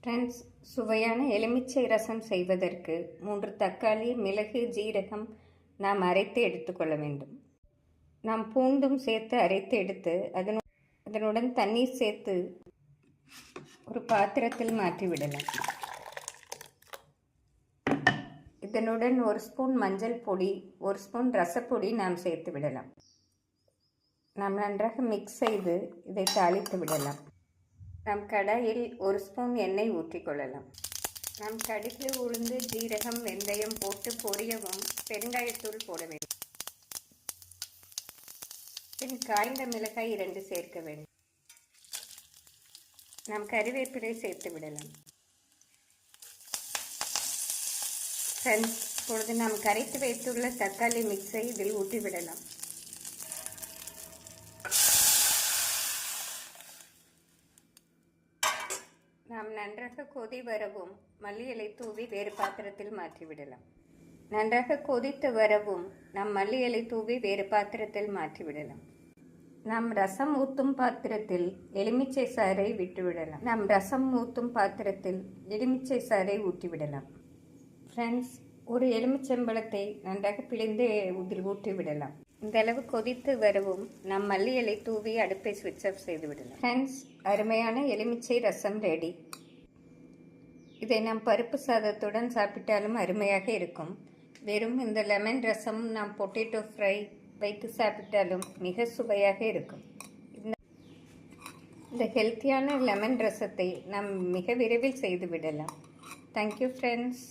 Friends, சுவையான எலுமிச்சை ரசம் செய்வதற்கு 3 தக்காளி, மிளகு, ஜீரகம் நாம் அரைத்து எடுத்துக்கொள்ள வேண்டும். நாம் பூண்டும் சேர்த்து அரைத்து எடுத்து அதனுடன் தண்ணீர் சேர்த்து ஒரு பாத்திரத்தில் மாற்றிவிடலாம். இதனுடன் 1 ஸ்பூன் மஞ்சள் பொடி, 1 ஸ்பூன் ரசப்பொடி நாம் சேர்த்து விடலாம். நாம் நன்றாக மிக்ஸ் செய்து இதை தாளித்து விடலாம். நாம் கடாயில் 1 ஸ்பூன் எண்ணெய் ஊற்றிக்கொள்ளலாம். நாம் கடுகு, உளுந்து, ஜீரகம், வெந்தயம் போட்டு பொரியவும் பெருங்காயத்தூள் போட வேண்டும். பின் காய்ந்த மிளகாய் 2 சேர்க்க வேண்டும். நாம் கறிவேப்பிலை சேர்த்து விடலாம். ஃப்ரெண்ட்ஸ், இப்பொழுது நாம் கரைத்து வைத்துள்ள தக்காளி மிக்ஸை இதில் ஊற்றி விடலாம். நாம் நன்றாக கொதி வரவும் மல்லி இலை தூவி வேறு பாத்திரத்தில் மாற்றிவிடலாம். நன்றாக கொதித்து வரவும் நாம் மல்லி இலை தூவி வேறு பாத்திரத்தில் மாற்றிவிடலாம். நாம் ரசம் ஊற்றும் பாத்திரத்தில் எலுமிச்சை சாறை விட்டுவிடலாம். நாம் ரசம் ஊற்றும் பாத்திரத்தில் எலுமிச்சை சாறை ஊற்றிவிடலாம். ஃப்ரெண்ட்ஸ், ஒரு எலுமிச்சம்பழத்தை நன்றாக பிழிந்து இதில் ஊற்றிவிடலாம். இந்த அளவு கொதித்து வரவும் நாம் மல்லி இலை தூவி அடுப்பை ஸ்விட்ச் ஆஃப் செய்து விடலாம். ஃப்ரெண்ட்ஸ், அருமையான எலுமிச்சை ரசம் ரெடி. இதை நாம் பருப்பு சாதத்துடன் சாப்பிட்டாலும் அருமையாக இருக்கும். வெறும் இந்த லெமன் ரசம் நாம் பொட்டேட்டோ ஃப்ரை வைத்து சாப்பிட்டாலும் மிக சுவையாக இருக்கும். இந்த ஹெல்த்தியான லெமன் ரசத்தை நாம் மிக விரைவில் செய்து விடலாம். Thank you friends.